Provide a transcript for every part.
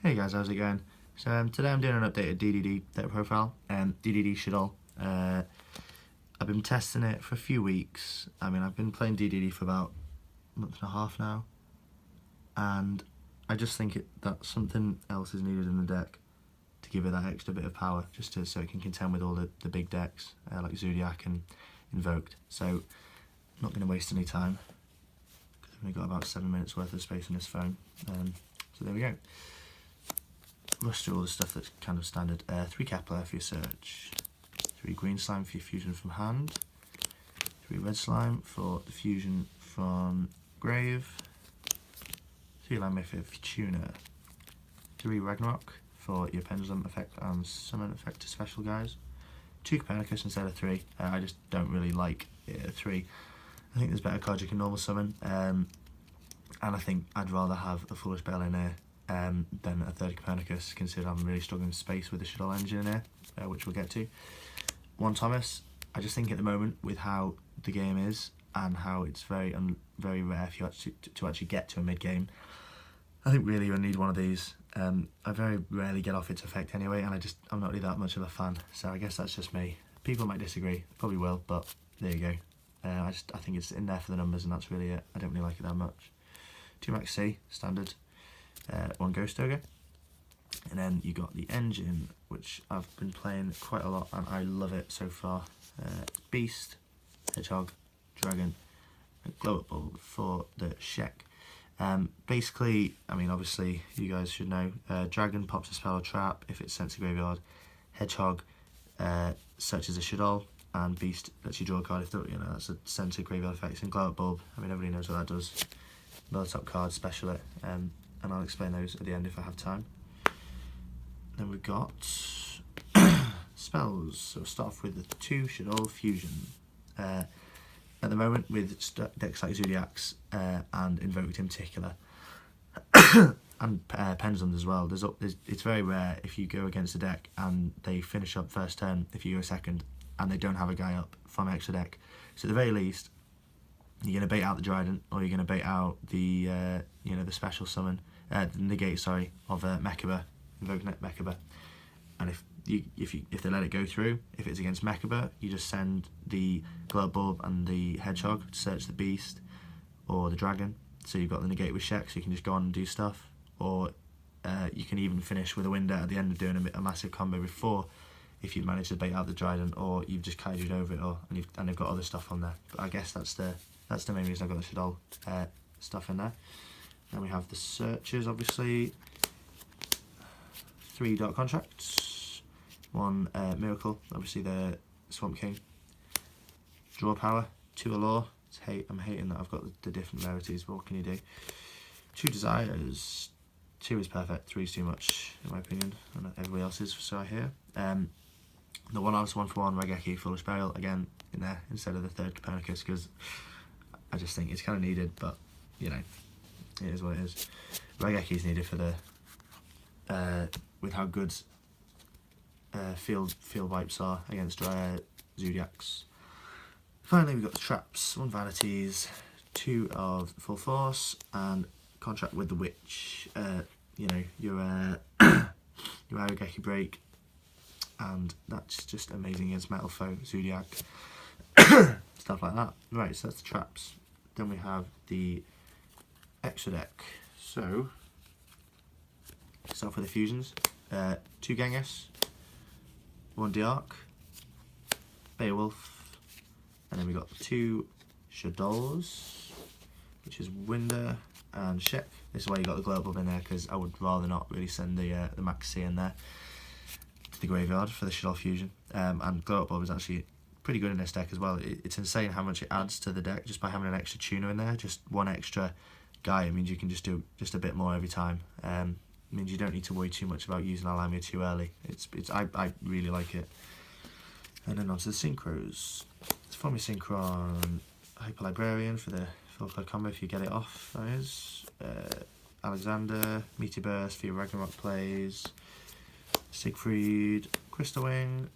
Hey guys, how's it going? So today I'm doing an updated DDD data profile and DDD Shaddoll. I've been testing it for a few weeks. I've been playing DDD for about a month and a half now, and I just think that something else is needed in the deck to give it that extra bit of power, so it can contend with all the big decks like Zodiac and Invoked. So I'm not going to waste any time because I've only got about 7 minutes worth of space on this phone. So there we go. Rush through all the stuff that's kind of standard. 3 Kepler for your search, 3 green slime for your fusion from hand, 3 red slime for the fusion from grave, 3 Lame for your tuner, 3 Ragnarok for your pendulum effect and summon effect to special guys, 2 Copernicus instead of 3. I just don't really like 3. I think there's better cards you can normal summon, and I think I'd rather have a Foolish Bell in here than a third Copernicus, considering I'm really struggling with space with the Shaddoll engine in here, which we'll get to. 1 Thomas, I just think at the moment, with how the game is and how it's very rare for you to actually get to a mid-game, I think really you'll need one of these. I very rarely get off its effect anyway, and I'm not really that much of a fan, so I guess that's just me. People might disagree, probably will, but there you go. I think it's in there for the numbers, and that's really it. I don't really like it that much. 2 Max C, standard. 1 Ghost Ogre, and then you got the engine, which I've been playing quite a lot and I love it so far. Beast, Hedgehog, Dragon, and Glow Up Bulb for the Shek. Basically, obviously you guys should know, Dragon pops a spell or trap if it's sent to graveyard, Hedgehog searches a Shaddoll, and Beast lets you draw a card if that's a sent to graveyard effect. And Glow Up Bulb, everybody knows what that does. Another top card, special it, and I'll explain those at the end if I have time. Then we've got spells. So we'll start off with the 2 Shaddoll Fusion. At the moment, with decks like Zodiacs and Invoked in particular, and Pendulums as well, it's very rare if you go against a deck and they finish up first turn, if you go second, and they don't have a guy up from extra deck. So at the very least, you're going to bait out the Trident, or you're going to bait out the the special summon, the negate, of Mechaba, Invoke Mechaba. And if they let it go through, if it's against Mechaba, you just send the Glow Bulb and the Hedgehog to search the Beast or the Dragon. So you've got the negate with Shek, so you can just go on and do stuff. Or you can even finish with a window at the end of doing a massive combo before, if you've managed to bait out the Trident, or you've just kaiju'd over it, and they've got other stuff on there. But I guess that's the main reason I've got the Shaddoll stuff in there. Then we have the searches, obviously. 3 Dark Contracts, 1 Miracle, obviously the Swamp King. Draw Power, 2 Allure. I'm hating that I've got the different rarities, but what can you do? 2 Desires, 2 is perfect, 3 is too much in my opinion, and everybody else is, so I hear. The 1 Alice 1-for-1 Raigeki Foolish Burial, again in there instead of the third Copernicus, because I just think it's kind of needed, but it is what it is. Raigeki is needed for the with how good field wipes are against Zodiacs. Finally, we've got the traps: 1 Vanities, 2 of Full Force, and Contract with the Witch. Your Raigeki break, and that's just amazing against Metal Foe, Zodiac, stuff like that. Right, so that's the traps. Then we have the extra deck. So, start with the fusions. 2 Genghis, 1 Diark, Beowulf, and then we got 2 Shaddolls, which is Winder and Shek. This is why you got the Glow Bulb in there, because I would rather not really send the Max C in there to the graveyard for the Shaddoll fusion. And Glow Bulb is actually pretty good in this deck as well. It's insane how much it adds to the deck just by having an extra tuner in there. Just 1 extra guy, it means you can just do just a bit more every time. It means you don't need to worry too much about using Alamia too early. I really like it. And then onto the synchros. It's Form your Synchron, Hyper Librarian for the full card combo if you get it off, that is. Alexander, Meteor Burst for your Ragnarok plays, Siegfried, Crystal Wing,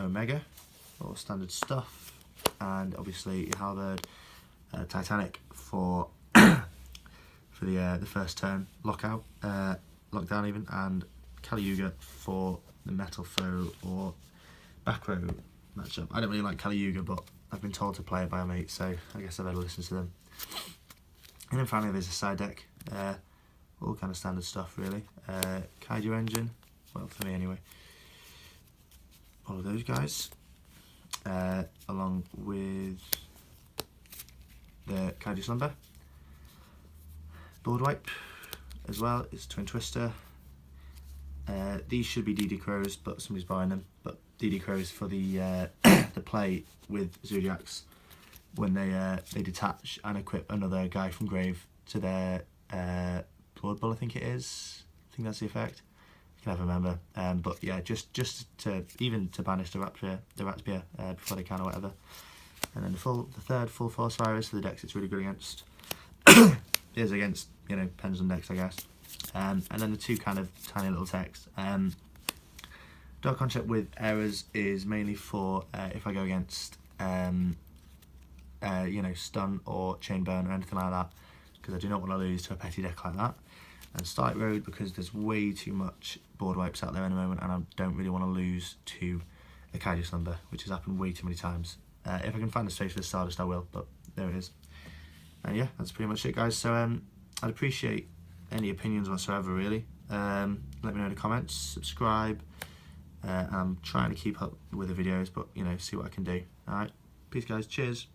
Omega, all standard stuff, and obviously your Halberd, Titanic for the first turn lockout. Lockdown even, and Yugioh for the metal foe or back row matchup. I don't really like Yugioh, but I've been told to play it by a mate, so I guess I better listen to them. And then finally there's a side deck, all kind of standard stuff really. Kaiju Engine, well for me anyway. All of those guys, along with the Kaiju Slumber. Board wipe as well, it's Twin Twister. These should be DD Crows, but somebody's buying them. But DD Crows for the the play with Zodiacs when they detach and equip another guy from grave to their Blood Bowl, I think it is. I think that's the effect. I can never remember. But yeah, just to even to banish the Ratspear before they can or whatever. And then the third full force virus for the decks it's really good against. Is against, you know, pendulum decks, I guess. And then the two kind of tiny little techs. Dark Concept with errors is mainly for if I go against you know, stun or chain burn or anything like that, because I do not want to lose to a petty deck like that. And Starlight Road because there's way too much board wipes out there in the moment, and I don't really want to lose to a Kaiju Slumber, which has happened way too many times. If I can find a space for the Stardust, I will, but there it is. And yeah, that's pretty much it, guys. So I'd appreciate any opinions whatsoever, really. Let me know in the comments, subscribe. I'm trying to keep up with the videos, but, you know, see what I can do. Alright, peace, guys. Cheers.